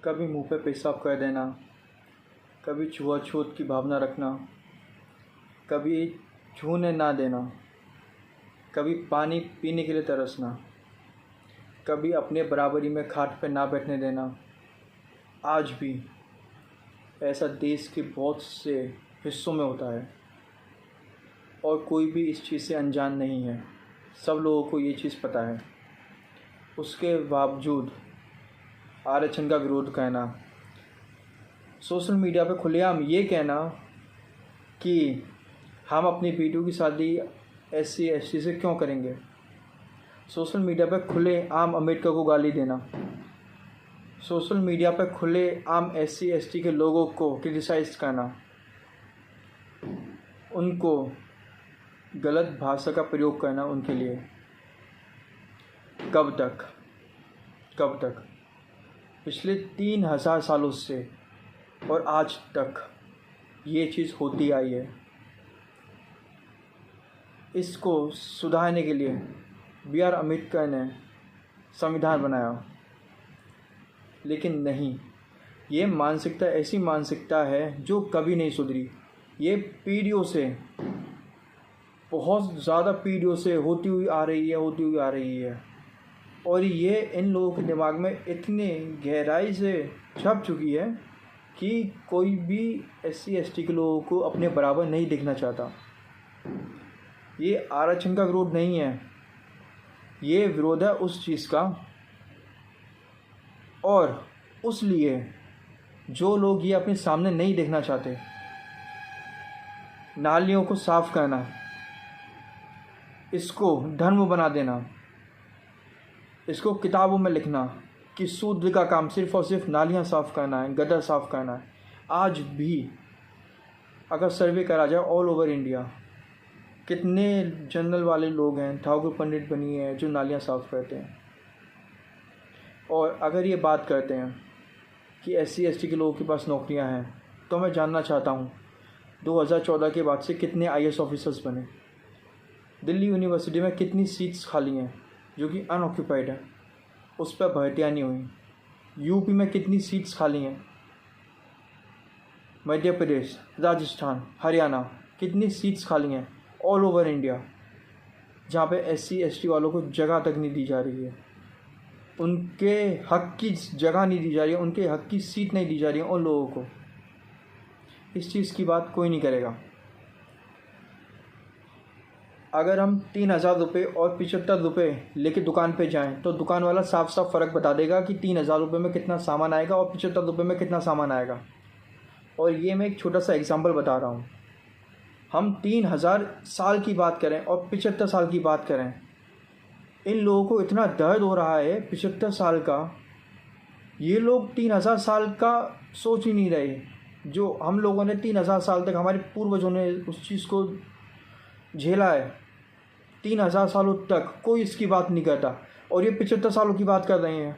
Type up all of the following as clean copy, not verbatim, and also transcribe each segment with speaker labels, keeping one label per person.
Speaker 1: कभी मुंह पे पेशाब कर देना, कभी छुआछूत की भावना रखना, कभी छूने ना देना, कभी पानी पीने के लिए तरसना, कभी अपने बराबरी में खाट पे ना बैठने देना। आज भी ऐसा देश के बहुत से हिस्सों में होता है और कोई भी इस चीज़ से अनजान नहीं है। सब लोगों को ये चीज़ पता है। उसके बावजूद आरक्षण का विरोध करना, सोशल मीडिया पे खुलेआम ये कहना कि हम अपनी बेटियों की शादी SC ST से क्यों करेंगे, सोशल मीडिया पे खुलेआम अम्बेडकर को गाली देना, सोशल मीडिया पे खुलेआम SC ST के लोगों को क्रिटिसाइज करना, उनको गलत भाषा का प्रयोग करना उनके लिए, कब तक पिछले 3000 सालों से और आज तक ये चीज़ होती आई है। इसको सुधारने के लिए BR अम्बेडकर ने संविधान बनाया, लेकिन नहीं, ये मानसिकता ऐसी मानसिकता है जो कभी नहीं सुधरी। ये पीढ़ियों से, बहुत ज़्यादा पीढ़ियों से होती हुई आ रही है और ये इन लोगों के दिमाग में इतनी गहराई से छप चुकी है कि कोई भी SC ST के लोगों को अपने बराबर नहीं देखना चाहता। ये आरक्षण का विरोध नहीं है, ये विरोध है उस चीज़ का। और उस लिए जो लोग ये अपने सामने नहीं देखना चाहते, नालियों को साफ करना, इसको धर्म बना देना, इसको किताबों में लिखना कि शूद्र का काम सिर्फ़ और सिर्फ नालियाँ साफ़ करना है, गटर साफ़ करना है। आज भी अगर सर्वे करा जाए ऑल ओवर इंडिया, कितने जनरल वाले लोग हैं, ठाकुर पंडित बनी हैं जो नालियाँ साफ़ करते हैं। और अगर ये बात करते हैं कि SC ST के लोगों के पास नौकरियां हैं, तो मैं जानना चाहता हूँ 2014 के बाद से कितने IAS ऑफिसर्स बने, दिल्ली यूनिवर्सिटी में कितनी सीट्स खाली हैं जो कि अनऑक्यूपाइड है, उस पर भर्तियाँ नहीं हुई। यूपी में कितनी सीट्स खाली हैं, मध्य प्रदेश, राजस्थान, हरियाणा, कितनी सीट्स खाली हैं ऑल ओवर इंडिया, जहाँ पे SC ST वालों को जगह तक नहीं दी जा रही है, उनके हक की जगह नहीं दी जा रही है, उनके हक की सीट नहीं दी जा रही है उन लोगों को। इस चीज़ की बात कोई नहीं करेगा। अगर हम 3000 रुपये और 75 रुपये लेके दुकान पे जाएं तो दुकान वाला साफ साफ फ़र्क बता देगा कि 3000 रुपये में कितना सामान आएगा और 75 रुपये में कितना सामान आएगा। और ये मैं एक छोटा सा एग्जांपल बता रहा हूँ। हम 3000 साल की बात करें और 75 साल की बात करें, इन लोगों को इतना दर्द हो रहा है 75 साल का, ये लोग 3000 साल का सोच ही नहीं रहे। जो हम लोगों ने 3000 साल तक, हमारे पूर्वजों ने उस चीज़ को झेला है, 3000 सालों तक कोई इसकी बात नहीं करता, और ये 75 सालों की बात कर रहे हैं।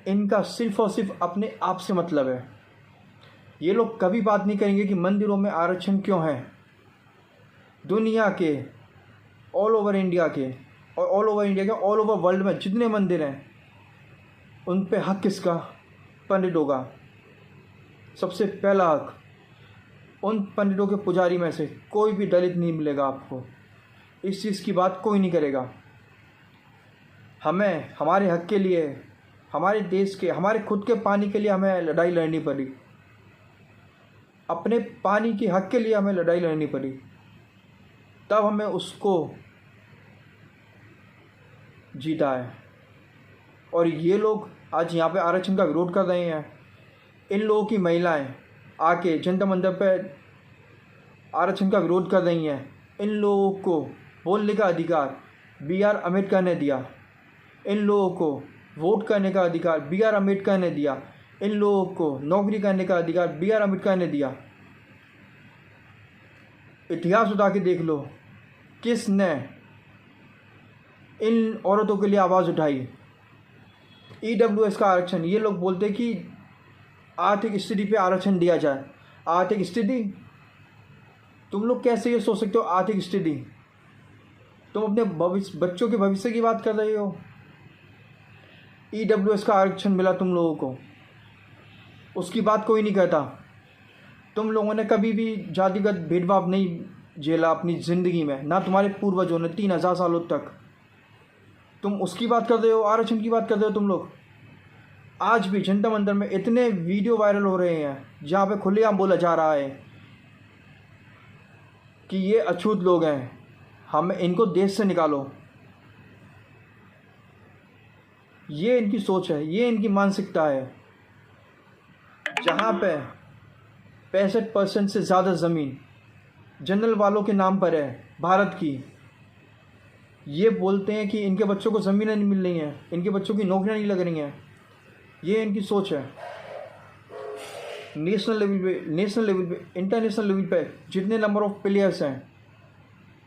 Speaker 1: इनका सिर्फ और सिर्फ अपने आप से मतलब है। ये लोग कभी बात नहीं करेंगे कि मंदिरों में आरक्षण क्यों है। दुनिया के ऑल ओवर इंडिया के और ऑल ओवर वर्ल्ड में जितने मंदिर हैं, उन पे हक किसका? पंडितों का। सबसे पहला हक उन पंडितों के पुजारी में से कोई भी दलित नहीं मिलेगा आपको। इस चीज़ की बात कोई नहीं करेगा। हमें हमारे हक के लिए, हमारे देश के, हमारे खुद के पानी के लिए हमें लड़ाई लड़नी पड़ी। अपने पानी के हक के लिए हमें लड़ाई लड़नी पड़ी, तब हमें उसको जीता है। और ये लोग आज यहाँ पे आरक्षण का विरोध कर रहे हैं। इन लोगों की महिलाएं आके जंतर मंतर पे आरक्षण का विरोध कर रही हैं। इन लोगों को बोलने का अधिकार BR अम्बेडकर ने दिया। इन लोगों को वोट करने का अधिकार BR अम्बेडकर ने दिया। इन लोगों को नौकरी करने का अधिकार BR अम्बेडकर ने दिया। इतिहास उठा के देख लो, किसने इन औरतों के लिए आवाज़ उठाई। EWS का आरक्षण, ये लोग बोलते कि आर्थिक स्थिति पे आरक्षण दिया जाए। आर्थिक स्थिति, तुम लोग कैसे ये सोच सकते हो? आर्थिक स्थिति, तुम अपने भविष्य, बच्चों के भविष्य की बात कर रहे हो। EWS का आरक्षण मिला तुम लोगों को, उसकी बात कोई नहीं कहता। तुम लोगों ने कभी भी जातिगत भेदभाव नहीं झेला अपनी ज़िंदगी में, ना तुम्हारे पूर्वजों ने 3000 सालों तक। तुम उसकी बात करते हो, आरक्षण की बात करते हो तुम लोग। आज भी जंतर मंतर में इतने वीडियो वायरल हो रहे हैं जहाँ पे खुलेआम बोला जा रहा है कि ये अछूत लोग हैं, हम इनको देश से निकालो। ये इनकी सोच है, ये इनकी मानसिकता है। जहाँ पे 65% से ज़्यादा ज़मीन जनरल वालों के नाम पर है भारत की, ये बोलते हैं कि इनके बच्चों को ज़मीनें नहीं मिल रही हैं, इनके बच्चों की नौकरियां नहीं लग रही हैं। ये इनकी सोच है। नेशनल लेवल पे, इंटरनेशनल लेवल पे जितने नंबर ऑफ़ प्लेयर्स हैं,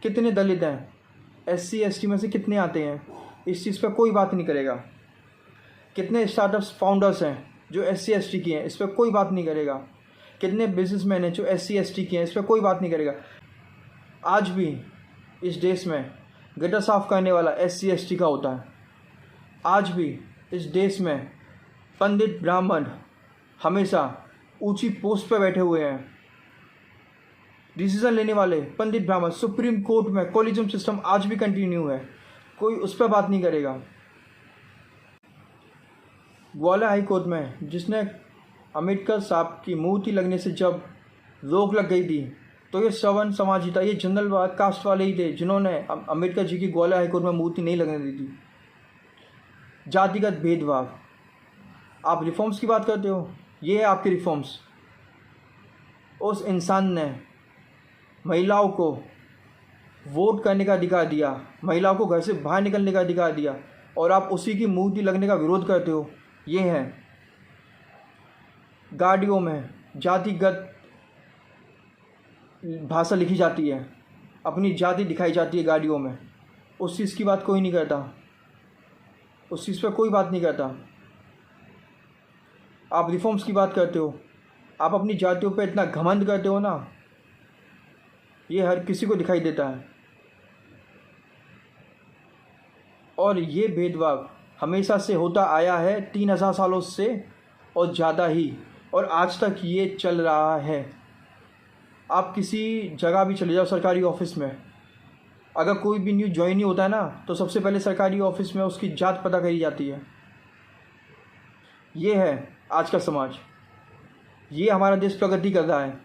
Speaker 1: कितने दलित हैं, SC ST में से कितने आते हैं, इस चीज़ पर कोई बात नहीं करेगा। कितने स्टार्टअप्स फाउंडर्स हैं जो SC ST की हैं, इस पर कोई बात नहीं करेगा। कितने बिजनेसमैन हैं जो SC ST की हैं, इस पर कोई बात नहीं करेगा। आज भी इस देश में गटर साफ करने वाला SC ST का होता है। आज भी इस देश में पंडित ब्राह्मण हमेशा ऊंची पोस्ट पर बैठे हुए हैं। डिसीजन लेने वाले पंडित ब्राह्मण सुप्रीम कोर्ट में कॉलेजियम सिस्टम आज भी कंटिन्यू है, कोई उस पर बात नहीं करेगा। ग्वालियर हाई कोर्ट में जिसने अम्बेडकर साहब की मूर्ति लगने से जब रोक लग गई थी, तो ये सवर्ण समाज ही था, ये जनरल कास्ट वाले ही थे जिन्होंने अम्बेडकर जी की ग्वालियर हाई कोर्ट में मूर्ति नहीं लगने दी थी। जातिगत भेदभाव, आप रिफॉर्म्स की बात करते हो, ये है आपके रिफॉर्म्स। उस इंसान ने महिलाओं को वोट करने का अधिकार दिया, महिलाओं को घर से बाहर निकलने का अधिकार दिया, और आप उसी की मूर्ति लगने का विरोध करते हो। ये है गाड़ियों में जातिगत भाषा लिखी जाती है, अपनी जाति दिखाई जाती है गाड़ियों में, उस चीज़ की बात कोई नहीं करता, उस चीज़ पर कोई बात नहीं करता। आप रिफॉर्म्स की बात करते हो, आप अपनी जातियों पे इतना घमंड करते हो ना, ये हर किसी को दिखाई देता है। और ये भेदभाव हमेशा से होता आया है, 3000 सालों से और ज़्यादा ही, और आज तक ये चल रहा है। आप किसी जगह भी चले जाओ सरकारी ऑफिस में, अगर कोई भी न्यू ज्वाइन ही होता है ना, तो सबसे पहले सरकारी ऑफिस में उसकी जात पता करी जाती है। ये है आज का समाज, ये हमारा देश प्रगति कर रहा है।